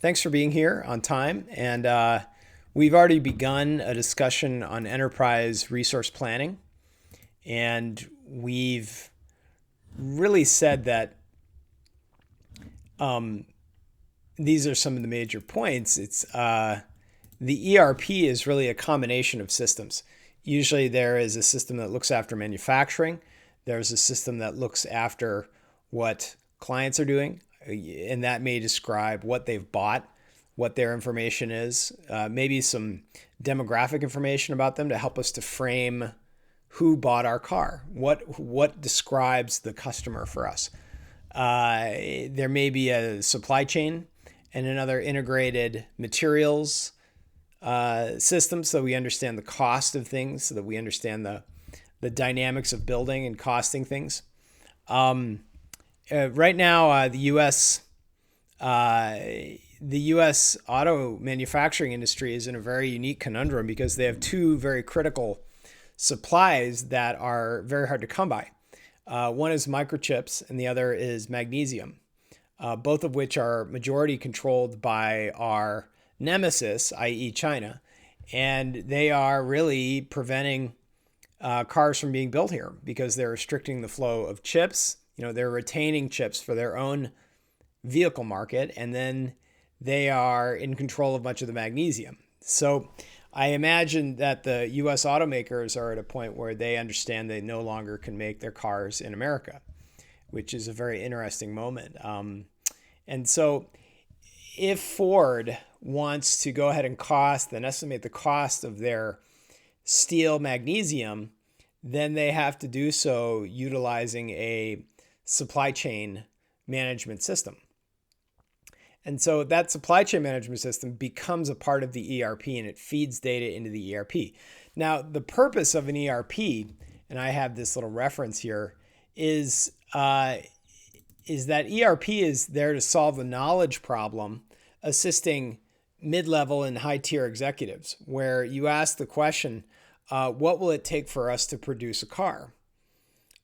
Thanks for being here on time. And we've already begun a discussion on enterprise resource planning. And we've really said that these are some of the major points. The ERP is really a combination of systems. Usually there is a system that looks after manufacturing. There's a system that looks after what clients are doing, and that may describe what they've bought, what their information is, maybe some demographic information about them to help us to frame who bought our car, what describes the customer for us. There may be a supply chain and another integrated materials system, so we understand the cost of things, so that we understand the dynamics of building and costing things. Right now, the U.S. auto manufacturing industry is in a very unique conundrum because they have two very critical supplies that are very hard to come by. One is microchips, and the other is magnesium, both of which are majority controlled by our nemesis, i.e., China, and they are really preventing cars from being built here because they're restricting the flow of chips. They're retaining chips for their own vehicle market, and then they are in control of much of the magnesium. So I imagine that the U.S. automakers are at a point where they understand they no longer can make their cars in America, which is a very interesting moment. And so if Ford wants to go ahead and estimate the cost of their steel magnesium, then they have to do so utilizing a supply chain management system. And so that supply chain management system becomes a part of the ERP, and it feeds data into the ERP. Now, the purpose of an ERP, and I have this little reference here, is that ERP is there to solve the knowledge problem, assisting mid-level and high-tier executives, where you ask the question, what will it take for us to produce a car?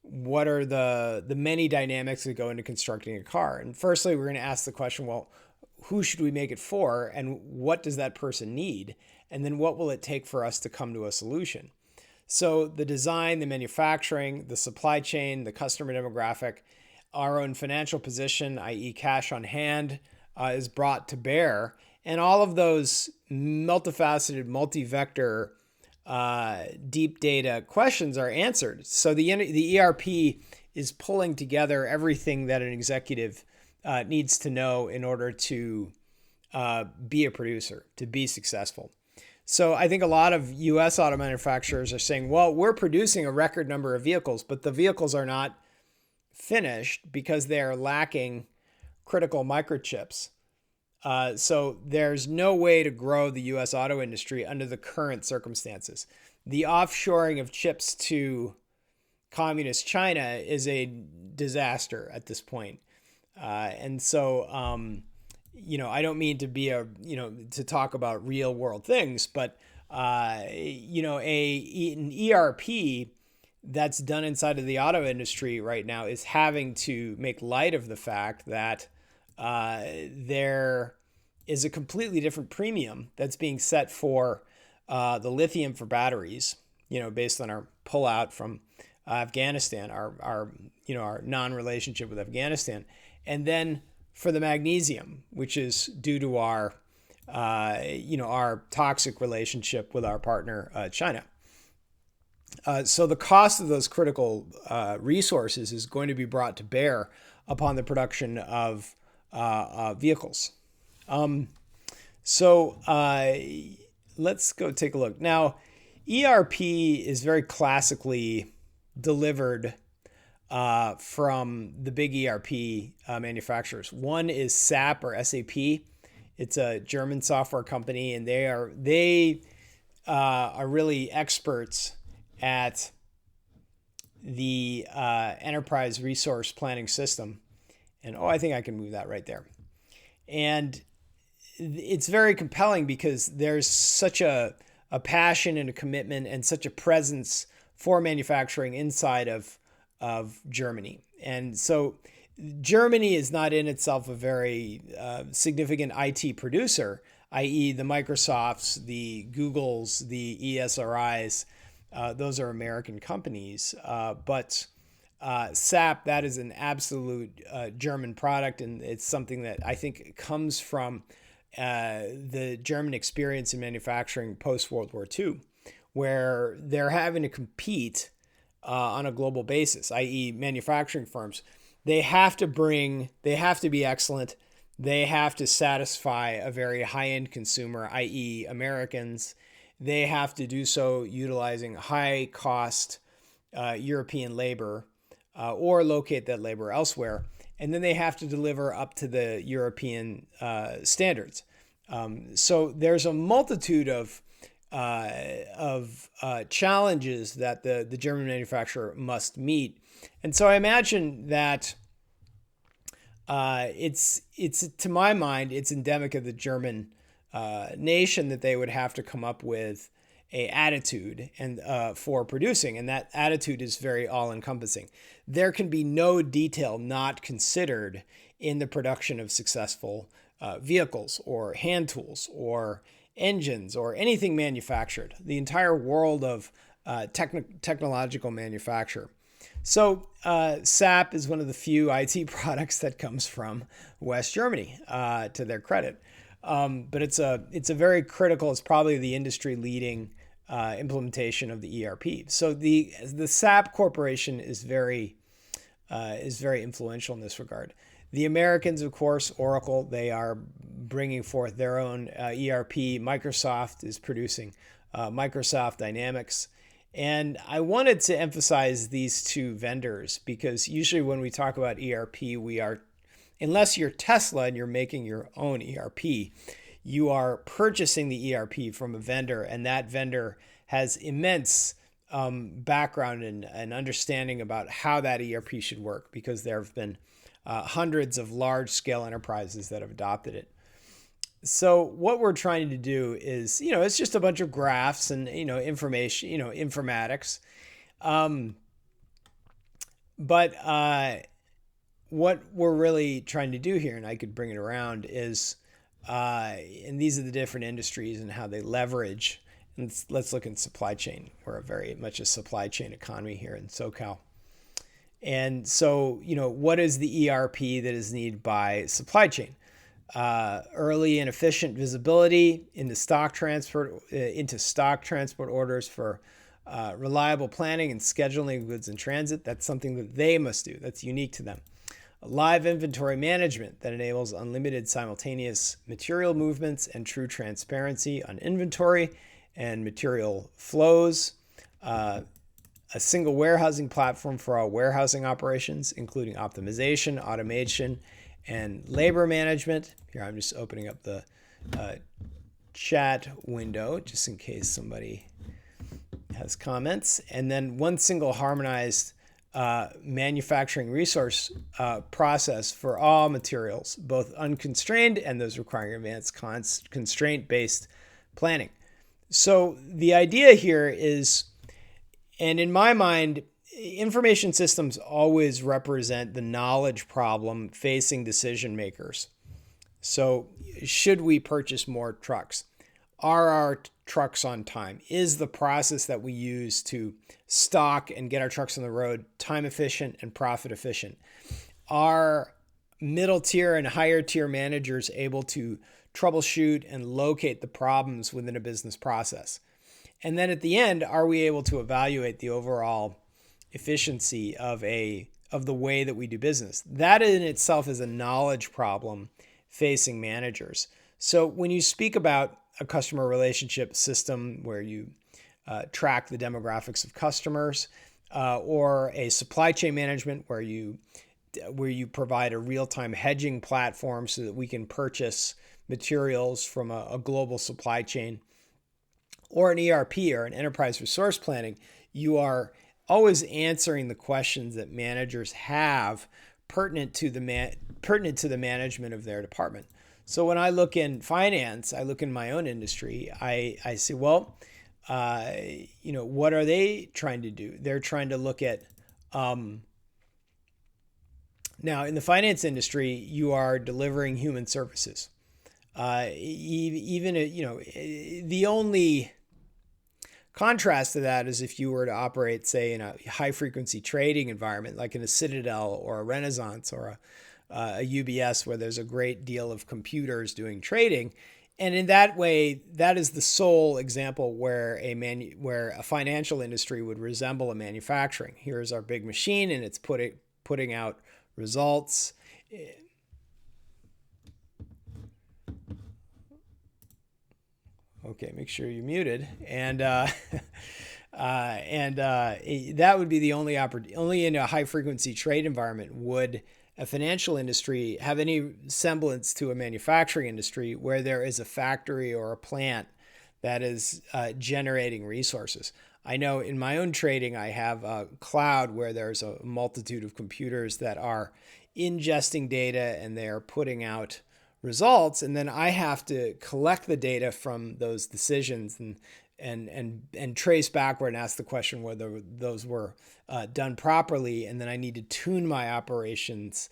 What are the many dynamics that go into constructing a car? And firstly, we're going to ask the question, well, who should we make it for, and what does that person need? And then what will it take for us to come to a solution? So the design, the manufacturing, the supply chain, the customer demographic, our own financial position, i.e. cash on hand, is brought to bear. And all of those multifaceted, multi-vector deep data questions are answered. So the ERP is pulling together everything that an executive needs to know in order to be a producer, to be successful. So I think a lot of U.S. auto manufacturers are saying, well, we're producing a record number of vehicles, but the vehicles are not finished because they are lacking critical microchips. So there's no way to grow the U.S. auto industry under the current circumstances. The offshoring of chips to communist China is a disaster at this point. And so, I don't mean to be to talk about real world things, but, an ERP that's done inside of the auto industry right now is having to make light of the fact that there is a completely different premium that's being set for the lithium for batteries, based on our pullout from Afghanistan, our non-relationship with Afghanistan, and then for the magnesium, which is due to our toxic relationship with our partner China. So the cost of those critical resources is going to be brought to bear upon the production of vehicles. Let's go take a look. Now, ERP is very classically delivered from the big ERP manufacturers. One is SAP or SAP. It's a German software company, and they are really experts at the enterprise resource planning system. And I think I can move that right there. And it's very compelling because there's such a passion and a commitment and such a presence for manufacturing inside of Germany. And so Germany is not in itself a very significant IT producer, i.e., the Microsofts, the Googles, the ESRIs. Those are American companies. But SAP, that is an absolute German product, and it's something that I think comes from the German experience in manufacturing post World War II, where they're having to compete on a global basis, i.e., manufacturing firms. They have to be excellent. They have to satisfy a very high end consumer, i.e., Americans. They have to do so utilizing high cost European labor or locate that labor elsewhere. And then they have to deliver up to the European standards. So there's a multitude of challenges that the German manufacturer must meet. And so I imagine that it's to my mind, it's endemic of the German nation that they would have to come up with a attitude and for producing, and that attitude is very all-encompassing. There can be no detail not considered in the production of successful vehicles or hand tools or engines or anything manufactured. The entire world of technological manufacture. So SAP is one of the few IT products that comes from West Germany, to their credit. But it's a very critical. It's probably the industry leading implementation of the ERP. So the SAP Corporation is very influential in this regard. The Americans, of course, Oracle, they are bringing forth their own ERP. Microsoft is producing Microsoft Dynamics. And I wanted to emphasize these two vendors because usually when we talk about ERP, unless you're Tesla and you're making your own ERP, you are purchasing the ERP from a vendor, and that vendor has immense background and understanding about how that ERP should work because there have been hundreds of large-scale enterprises that have adopted it. So what we're trying to do is, it's just a bunch of graphs and, information, informatics. But what we're really trying to do here, and I could bring it around, is, and these are the different industries and how they leverage. And let's look in supply chain. We're very much a supply chain economy here in SoCal. And so, what is the ERP that is needed by supply chain? Early and efficient visibility into stock transport orders for reliable planning and scheduling of goods in transit. That's something that they must do. That's unique to them. Live inventory management that enables unlimited simultaneous material movements and true transparency on inventory and material flows. A single warehousing platform for all warehousing operations, including optimization, automation, and labor management. Here, I'm just opening up the chat window just in case somebody has comments. And then one single harmonized manufacturing resource process for all materials, both unconstrained and those requiring advanced constraint-based planning. So the idea here is, and in my mind, information systems always represent the knowledge problem facing decision makers. So should we purchase more trucks? Are our trucks on time? Is the process that we use to stock and get our trucks on the road time efficient and profit efficient? Are middle tier and higher tier managers able to troubleshoot and locate the problems within a business process? And then at the end, are we able to evaluate the overall efficiency of the way that we do business? That in itself is a knowledge problem facing managers. So when you speak about a customer relationship system where you track the demographics of customers, or a supply chain management where you provide a real-time hedging platform so that we can purchase materials from a global supply chain, or an ERP or an enterprise resource planning, you are always answering the questions that managers have pertinent to the management of their department. So when I look in finance, I look in my own industry, I say, well, what are they trying to do? They're trying to look at Now, in the finance industry, you are delivering human services. Even the only contrast to that is if you were to operate, say, in a high frequency trading environment, like in a Citadel or a Renaissance or a UBS, where there's a great deal of computers doing trading. And in that way, that is the sole example where where a financial industry would resemble a manufacturing. Here's our big machine, and it's putting out results. Okay, make sure you're muted. And that would be the only opportunity. Only in a high frequency trade environment would a financial industry have any semblance to a manufacturing industry where there is a factory or a plant that is generating resources. I know in my own trading, I have a cloud where there's a multitude of computers that are ingesting data and they are putting out results, and then I have to collect the data from those decisions and trace backward and ask the question whether those were done properly, and then I need to tune my operations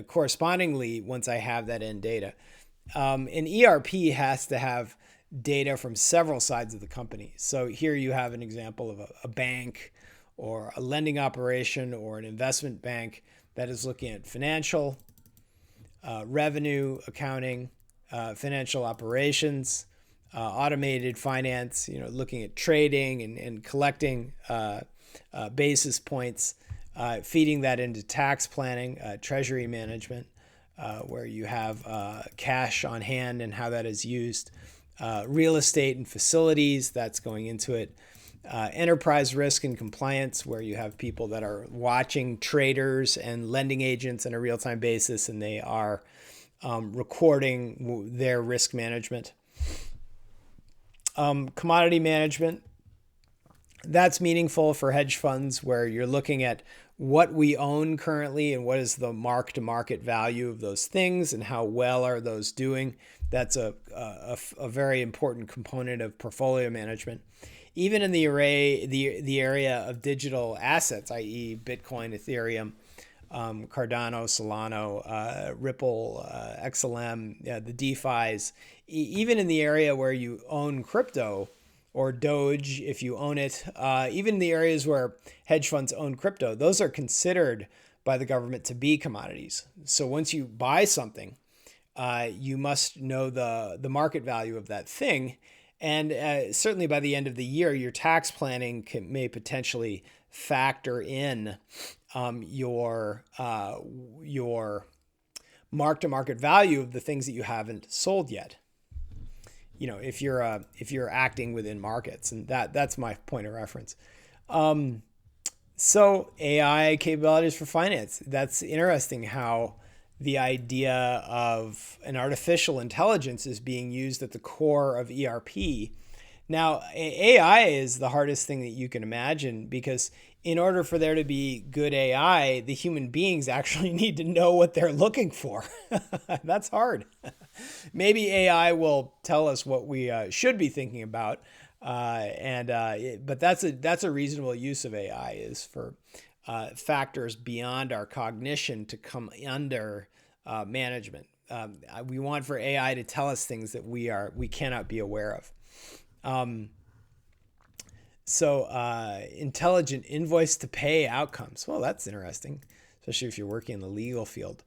correspondingly once I have that end data. An ERP has to have data from several sides of the company. So here you have an example of a bank or a lending operation or an investment bank that is looking at financial, revenue, accounting, financial operations, automated finance, looking at trading and collecting basis points, feeding that into tax planning, treasury management, where you have cash on hand and how that is used, real estate and facilities, that's going into it. Enterprise risk and compliance, where you have people that are watching traders and lending agents on a real-time basis, and they are recording their risk management. Commodity management, that's meaningful for hedge funds, where you're looking at what we own currently and what is the mark-to-market value of those things and how well are those doing. That's a very important component of portfolio management. Even in the area of digital assets, i.e. Bitcoin, Ethereum, Cardano, Solana, Ripple, XLM, the DeFis, even in the area where you own crypto or Doge, if you own it, even the areas where hedge funds own crypto, those are considered by the government to be commodities. So once you buy something, you must know the market value of that thing. And certainly by the end of the year, your tax planning may potentially factor in your mark-to-market value of the things that you haven't sold yet. If you're acting within markets, and that's my point of reference. So AI capabilities for finance. That's interesting how the idea of an artificial intelligence is being used at the core of ERP. Now, AI is the hardest thing that you can imagine, because in order for there to be good AI, the human beings actually need to know what they're looking for. That's hard. Maybe AI will tell us what we should be thinking about, but that's a reasonable use of AI, is for factors beyond our cognition to come under management. We want for AI to tell us things that we cannot be aware of. Intelligent invoice to pay outcomes. Well, that's interesting, especially if you're working in the legal field.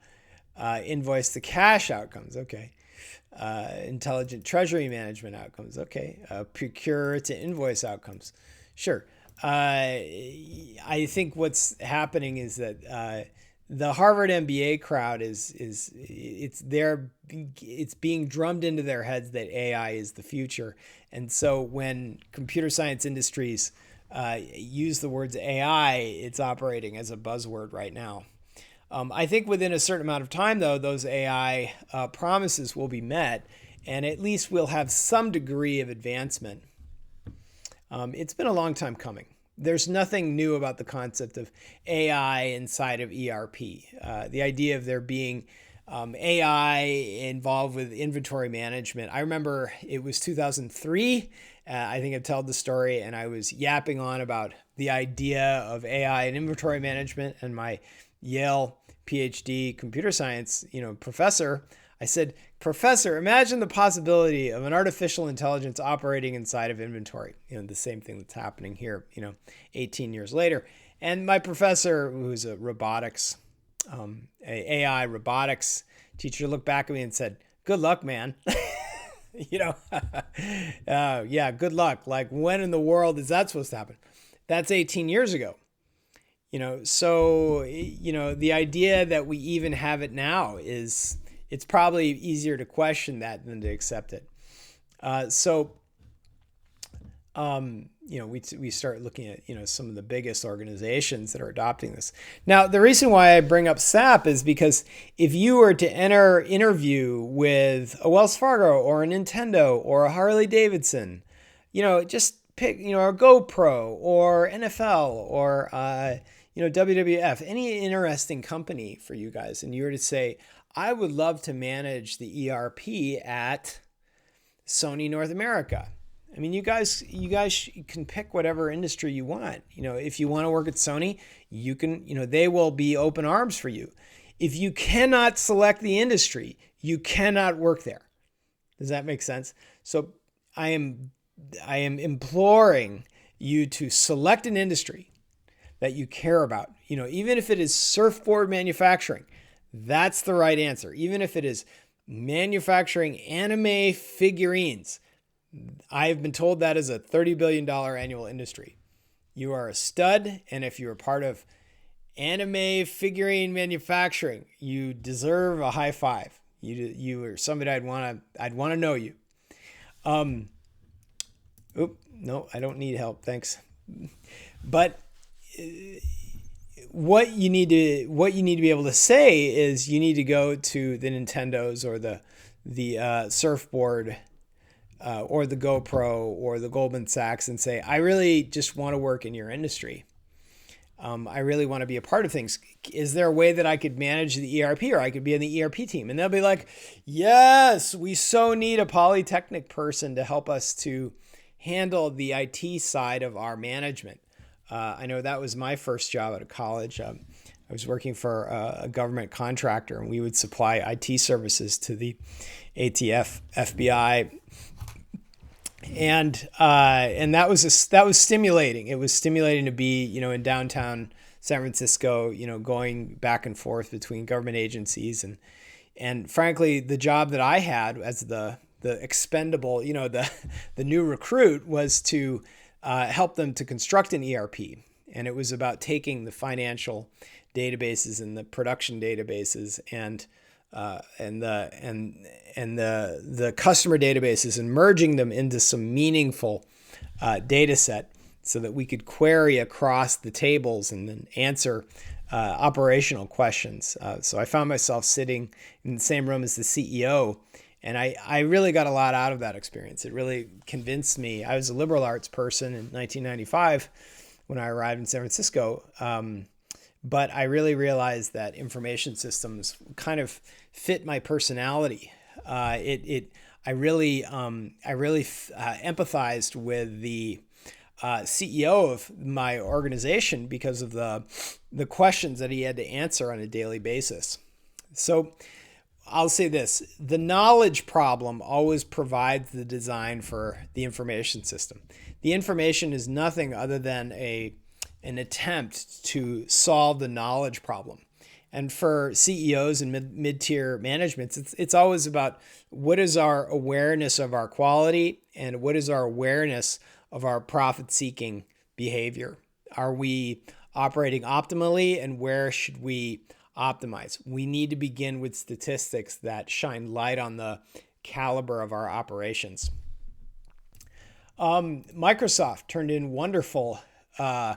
Invoice to cash outcomes. Okay. Intelligent treasury management outcomes. Okay. Procure to invoice outcomes. Sure. I think what's happening is that the Harvard MBA crowd it's being drummed into their heads that AI is the future. And so when computer science industries use the words AI, it's operating as a buzzword right now. I think within a certain amount of time, though, those AI promises will be met, and at least we'll have some degree of advancement. It's been a long time coming. There's nothing new about the concept of AI inside of ERP. The idea of there being AI involved with inventory management. I remember it was 2003. I think I've told the story, and I was yapping on about the idea of AI and inventory management, and my Yale PhD computer science, professor, I said, Professor, imagine the possibility of an artificial intelligence operating inside of inventory. The same thing that's happening here, 18 years later. And my professor, who's a robotics, AI robotics teacher, looked back at me and said, good luck, man. Yeah, good luck. Like, when in the world is that supposed to happen? That's 18 years ago. So, the idea that we even have it now it's probably easier to question that than to accept it. We start looking at, some of the biggest organizations that are adopting this. Now, the reason why I bring up SAP is because if you were to interview with a Wells Fargo or a Nintendo or a Harley Davidson, just pick, a GoPro or NFL or, WWF, any interesting company for you guys, and you were to say, I would love to manage the ERP at Sony North America. I mean, you guys can pick whatever industry you want. If you want to work at Sony, you can, they will be open arms for you. If you cannot select the industry, you cannot work there. Does that make sense? So I am imploring you to select an industry that you care about. Even if it is surfboard manufacturing, that's the right answer. Even if it is manufacturing anime figurines, I've been told that is a $30 billion annual industry. You are a stud, and if you're a part of anime figurine manufacturing, you deserve a high five. You are somebody I'd want to know you. No, I don't need help, thanks. But what you need to be able to say is you need to go to the Nintendos or the surfboard or the GoPro or the Goldman Sachs and say, I really just want to work in your industry. I really want to be a part of things. Is there a way that I could manage the ERP, or I could be in the ERP team? And they'll be like, yes, we so need a Polytechnic person to help us to handle the IT side of our management. I know that was my first job out of college. I was working for a government contractor, and we would supply IT services to the ATF, FBI, and that was stimulating. It was stimulating to be, in downtown San Francisco, going back and forth between government agencies, and frankly, the job that I had as the expendable, the new recruit was to help them to construct an ERP. And it was about taking the financial databases and the production databases and the customer databases and merging them into some meaningful data set so that we could query across the tables and then answer operational questions. So I found myself sitting in the same room as the CEO. And I really got a lot out of that experience. It really convinced me. I was a liberal arts person in 1995 when I arrived in San Francisco. But I really realized that information systems kind of fit my personality. I really empathized with the CEO of my organization because of the questions that he had to answer on a daily basis. So I'll say this, the knowledge problem always provides the design for the information system. The information is nothing other than an attempt to solve the knowledge problem. And for CEOs and mid-tier managements, it's always about what is our awareness of our quality and what is our awareness of our profit-seeking behavior. Are we operating optimally, and where should we optimize? We need to begin with statistics that shine light on the caliber of our operations. Microsoft turned in wonderful. I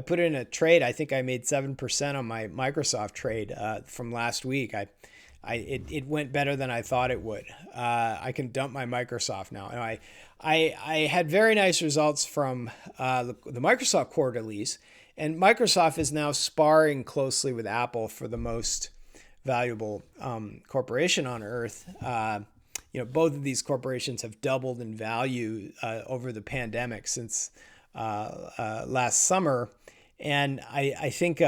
put in a trade. I think I made 7% on my Microsoft trade from last week. It went better than I thought it would. I can dump my Microsoft now. And I had very nice results from the Microsoft quarterlies. And Microsoft is now sparring closely with Apple for the most valuable corporation on earth. Both of these corporations have doubled in value over the pandemic since last summer. And I think,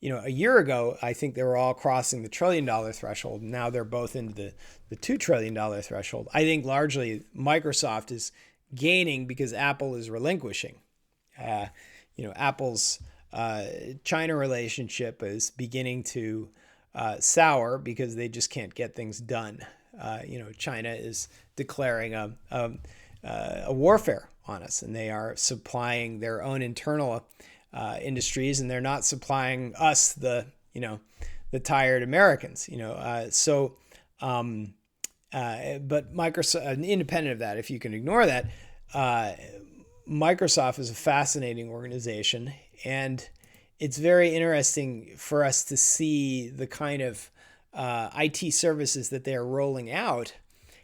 a year ago, I think they were all crossing the $1 trillion threshold. Now they're both into the $2 trillion threshold. I think largely Microsoft is gaining because Apple is relinquishing. Apple's China relationship is beginning to sour because they just can't get things done. China is declaring a warfare on us, and they are supplying their own internal industries, and they're not supplying us, the tired Americans. But Microsoft, independent of that, if you can ignore that, Microsoft is a fascinating organization, and it's very interesting for us to see the kind of IT services that they're rolling out.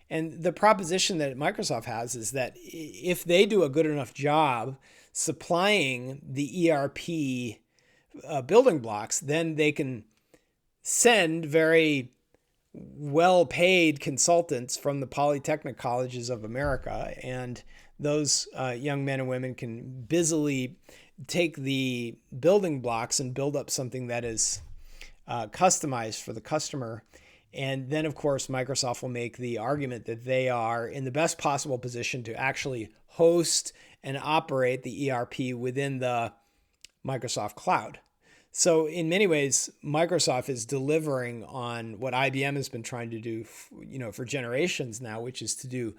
And the proposition that Microsoft has is that if they do a good enough job supplying the ERP building blocks, then they can send very well-paid consultants from the Polytechnic colleges of America, and those young men and women can busily take the building blocks and build up something that is customized for the customer. And then, of course, Microsoft will make the argument that they are in the best possible position to actually host and operate the ERP within the Microsoft cloud. So in many ways, Microsoft is delivering on what IBM has been trying to do, for generations now, which is to do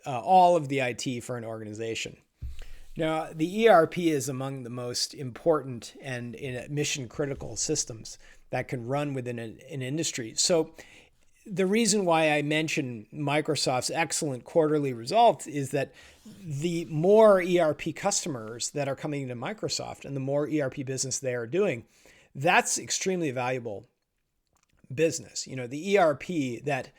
all of the IT for an organization. Now, the ERP is among the most important and mission-critical systems that can run within an industry. So the reason why I mention Microsoft's excellent quarterly results is that the more ERP customers that are coming into Microsoft and the more ERP business they are doing, that's extremely valuable business. The ERP that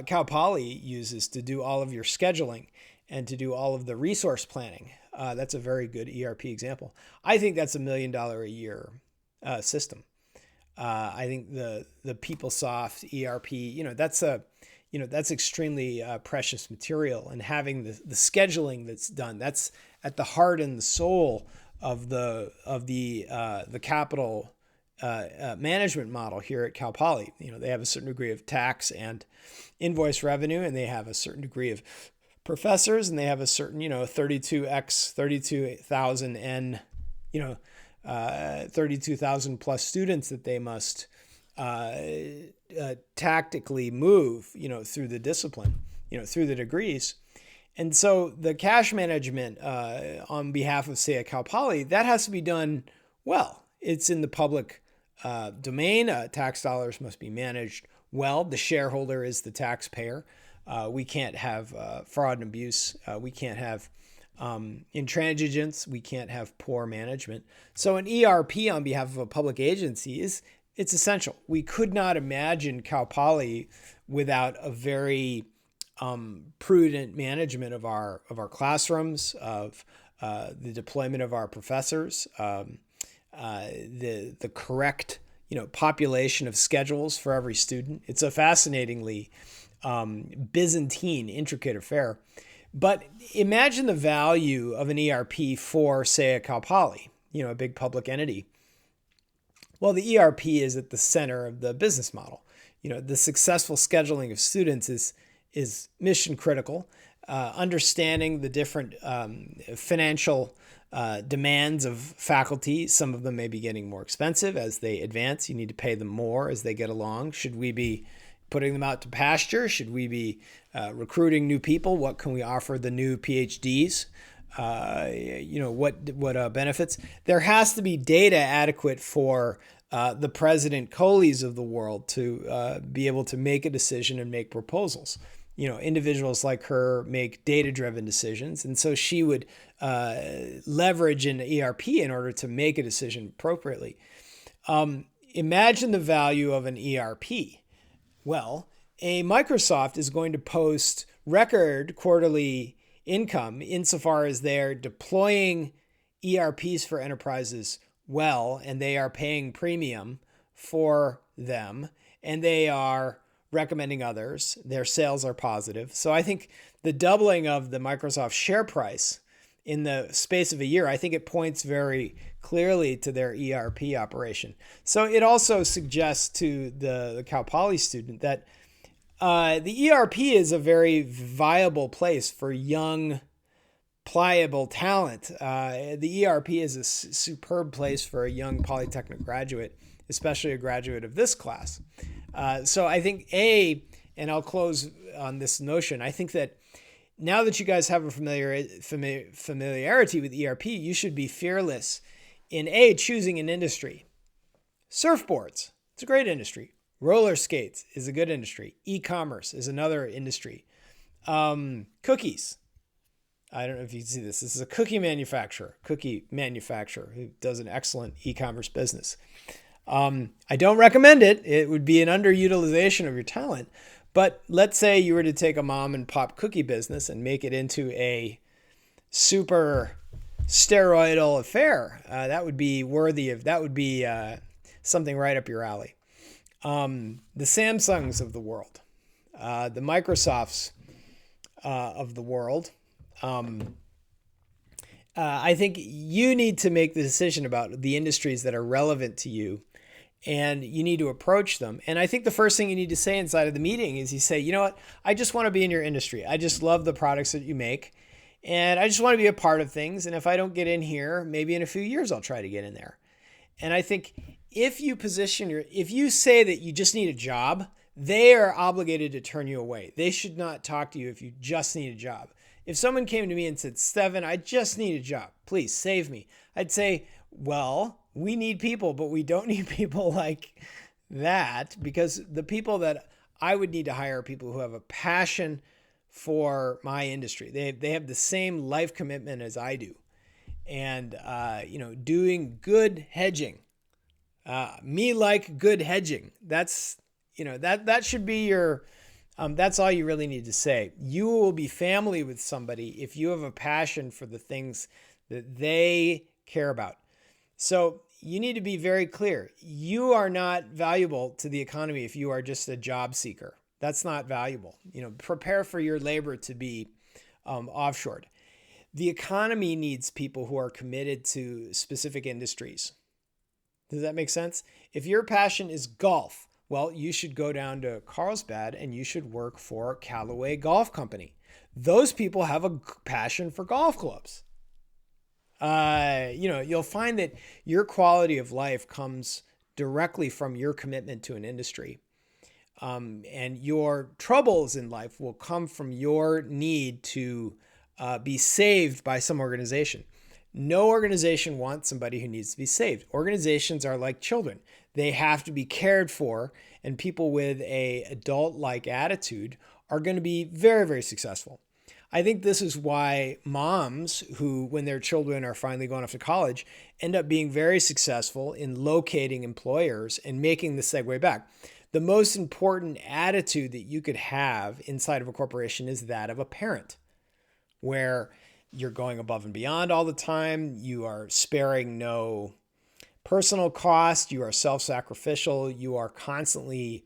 Cal Poly uses to do all of your scheduling and to do all of the resource planning, that's a very good ERP example. I think that's $1 million a year system. I think the PeopleSoft ERP, that's extremely precious material, and having the scheduling that's done, that's at the heart and the soul of the capital management model here at Cal Poly. They have a certain degree of tax and invoice revenue, and they have a certain degree of professors, and they have a certain 32,000 N 32,000 plus students that they must tactically move, through the discipline, through the degrees. And so the cash management on behalf of, say, at Cal Poly, that has to be done well. It's in the public domain. Tax dollars must be managed well. The shareholder is the taxpayer. We can't have fraud and abuse. We can't have intransigence. We can't have poor management. So an ERP on behalf of a public agency it's essential. We could not imagine Cal Poly without a very prudent management of our classrooms, of the deployment of our professors, the correct population of schedules for every student. It's a fascinatingly Byzantine, intricate affair. But imagine the value of an ERP for, say, a Cal Poly, a big public entity. Well, the ERP is at the center of the business model. The successful scheduling of students is mission critical. Understanding the different financial demands of faculty. Some of them may be getting more expensive as they advance. You need to pay them more as they get along. Should we be putting them out to pasture? Should we be recruiting new people? What can we offer the new PhDs? What benefits? There has to be data adequate for the President Kohlis of the world to be able to make a decision and make proposals. Individuals like her make data-driven decisions, and so she would leverage an ERP in order to make a decision appropriately. Imagine the value of an ERP. Well, a Microsoft is going to post record quarterly income insofar as they're deploying ERPs for enterprises well, and they are paying premium for them, and they are recommending others. Their sales are positive. So I think the doubling of the Microsoft share price in the space of a year, I think it points very clearly to their ERP operation. So it also suggests to the Cal Poly student that the ERP is a very viable place for young, pliable talent. The ERP is a superb place for a young Polytechnic graduate, especially a graduate of this class. So I think and I'll close on this notion, I think that now that you guys have a familiarity with ERP, you should be fearless in choosing an industry. Surfboards, it's a great industry. Roller skates is a good industry. E-commerce is another industry. Cookies. I don't know if you can see this. This is a cookie manufacturer who does an excellent e-commerce business. I don't recommend it. It would be an underutilization of your talent. But let's say you were to take a mom and pop cookie business and make it into a super steroidal affair. That would be something right up your alley. The Samsungs of the world, the Microsofts of the world. I think you need to make the decision about the industries that are relevant to you, and you need to approach them. And I think the first thing you need to say inside of the meeting is you say, you know what, I just want to be in your industry. I just love the products that you make, and I just want to be a part of things. And if I don't get in here, maybe in a few years, I'll try to get in there. And I think if you say that you just need a job, they are obligated to turn you away. They should not talk to you if you just need a job. If someone came to me and said, Steven, I just need a job, please save me, I'd say, well, we need people, but we don't need people like that, because the people that I would need to hire are people who have a passion for my industry. They have the same life commitment as I do. And, doing good hedging. Me like good hedging. That's, that should be your, that's all you really need to say. You will be family with somebody if you have a passion for the things that they care about. So you need to be very clear. You are not valuable to the economy if you are just a job seeker. That's not valuable. Prepare for your labor to be offshored. The economy needs people who are committed to specific industries. Does that make sense? If your passion is golf, well, you should go down to Carlsbad and you should work for Callaway Golf Company. Those people have a passion for golf clubs. You'll find that your quality of life comes directly from your commitment to an industry. And your troubles in life will come from your need to be saved by some organization. No organization wants somebody who needs to be saved. Organizations are like children. They have to be cared for, and people with an adult-like attitude are going to be very, very successful. I think this is why moms who, when their children are finally going off to college, end up being very successful in locating employers and making the segue back. The most important attitude that you could have inside of a corporation is that of a parent, where you're going above and beyond all the time. You are sparing no personal cost. You are self-sacrificial. You are constantly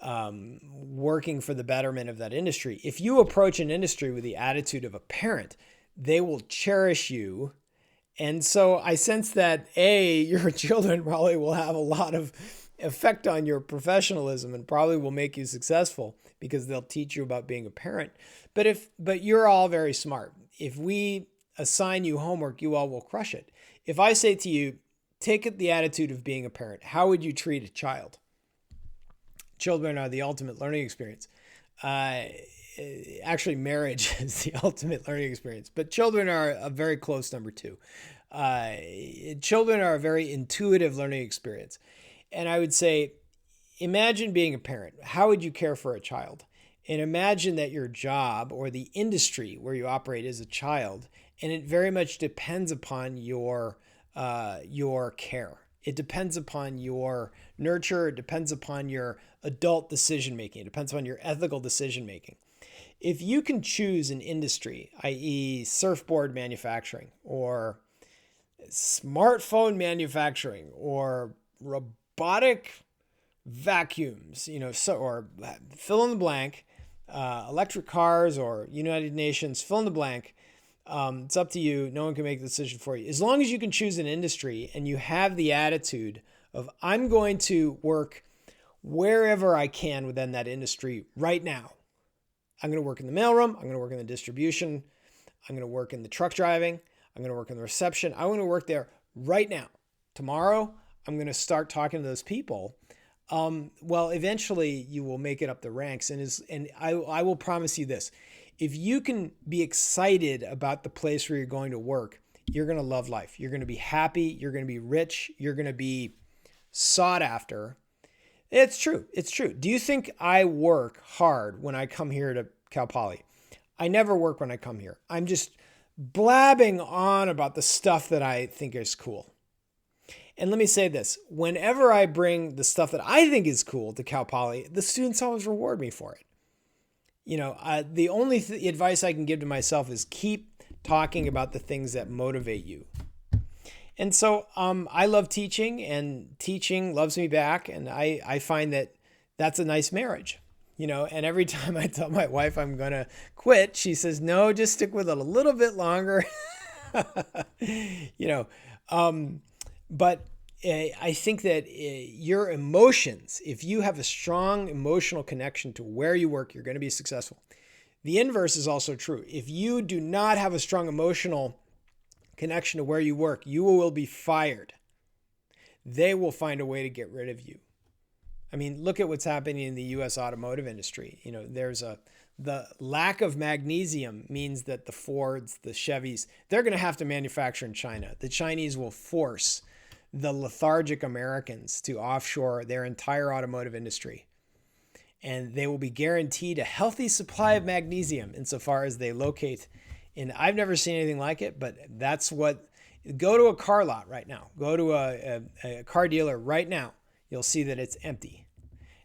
working for the betterment of that industry. If you approach an industry with the attitude of a parent, they will cherish you. And so I sense that your children probably will have a lot of effect on your professionalism and probably will make you successful because they'll teach you about being a parent. But you're all very smart. If we assign you homework, you all will crush it. If I say to you, take the attitude of being a parent, how would you treat a child? Children are the ultimate learning experience. Actually, marriage is the ultimate learning experience, but children are a very close number two. Children are a very intuitive learning experience. And I would say, imagine being a parent. How would you care for a child? And imagine that your job or the industry where you operate is a child, and it very much depends upon your care. It depends upon your nurture. It depends upon your adult decision making. It depends upon your ethical decision making. If you can choose an industry, i.e., surfboard manufacturing or smartphone manufacturing or robotic vacuums, or fill in the blank, electric cars or United Nations, fill in the blank, It's up to you. No one can make the decision for you. As long as you can choose an industry and you have the attitude of, I'm going to work wherever I can within that industry right now. I'm going to work in the mailroom. I'm going to work in the distribution. I'm going to work in the truck driving. I'm going to work in the reception. I want to work there right now. Tomorrow, I'm going to start talking to those people. Well, eventually you will make it up the ranks. And I will promise you this. If you can be excited about the place where you're going to work, you're going to love life. You're going to be happy. You're going to be rich. You're going to be sought after. It's true. It's true. Do you think I work hard when I come here to Cal Poly? I never work when I come here. I'm just blabbing on about the stuff that I think is cool. And let me say this. Whenever I bring the stuff that I think is cool to Cal Poly, the students always reward me for it. The only advice I can give to myself is keep talking about the things that motivate you. And so I love teaching, and teaching loves me back. And I find that that's a nice marriage, and every time I tell my wife I'm going to quit, she says, no, just stick with it a little bit longer. But I think that your emotions, if you have a strong emotional connection to where you work, you're going to be successful. The inverse is also true. If you do not have a strong emotional connection to where you work, you will be fired. They will find a way to get rid of you. I mean, look at what's happening in the U.S. automotive industry. The lack of magnesium means that the Fords, the Chevys, they're going to have to manufacture in China. The Chinese will force the lethargic Americans to offshore their entire automotive industry. And they will be guaranteed a healthy supply of magnesium insofar as they locate. And I've never seen anything like it, but that's what, go to a car lot right now. Go to a car dealer right now. You'll see that it's empty.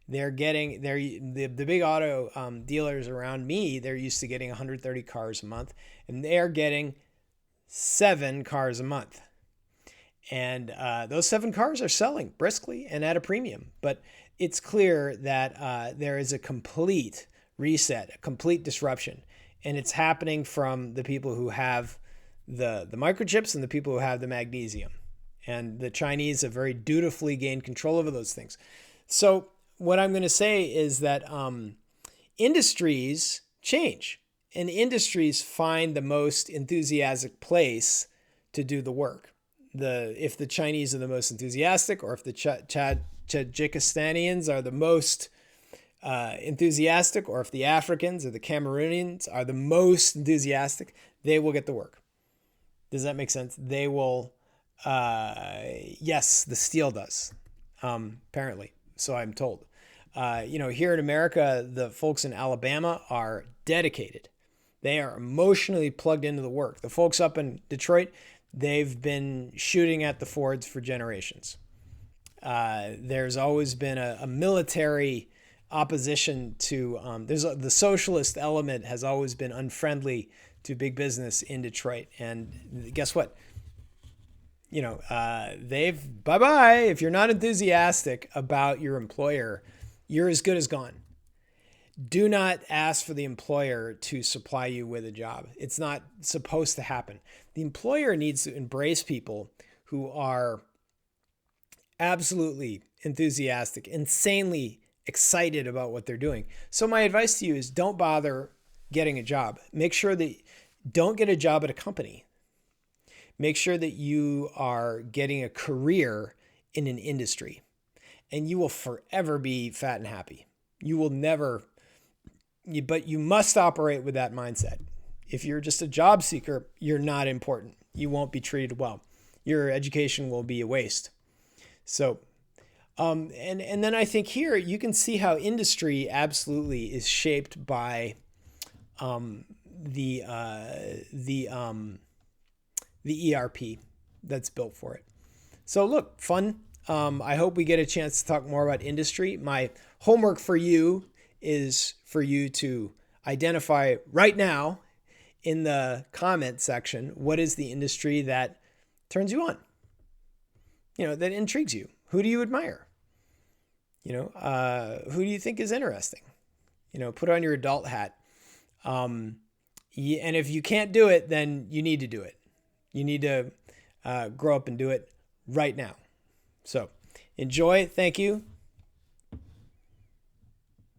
The big auto dealers around me, they're used to getting 130 cars a month, and they're getting 7 cars a month. And those 7 cars are selling briskly and at a premium. But it's clear that there is a complete reset, a complete disruption. And it's happening from the people who have the microchips and the people who have the magnesium. And the Chinese have very dutifully gained control over those things. So what I'm going to say is that industries change. And industries find the most enthusiastic place to do the work. If the Chinese are the most enthusiastic, or if the Tajikistanians are the most enthusiastic, or if the Africans or the Cameroonians are the most enthusiastic, they will get the work. Does that make sense? They will, yes, the steel does, apparently. So I'm told. Here in America, the folks in Alabama are dedicated. They are emotionally plugged into the work. The folks up in Detroit, they've been shooting at the Fords for generations. There's always been a military opposition to, the socialist element has always been unfriendly to big business in Detroit. And guess what? Bye-bye. If you're not enthusiastic about your employer, you're as good as gone. Do not ask for the employer to supply you with a job. It's not supposed to happen. The employer needs to embrace people who are absolutely enthusiastic, insanely excited about what they're doing. So my advice to you is don't bother getting a job. Make sure that don't get a job at a company. Make sure that you are getting a career in an industry, and you will forever be fat and happy. You will never, but you must operate with that mindset. If you're just a job seeker, you're not important. You won't be treated well. Your education will be a waste. So, and then I think here you can see how industry absolutely is shaped by the ERP that's built for it. So look, fun. I hope we get a chance to talk more about industry. My homework for you is for you to identify right now in the comment section, what is the industry that turns you on? That intrigues you. Who do you admire? Who do you think is interesting? Put on your adult hat. And if you can't do it, then you need to do it. You need to grow up and do it right now. So enjoy. Thank you.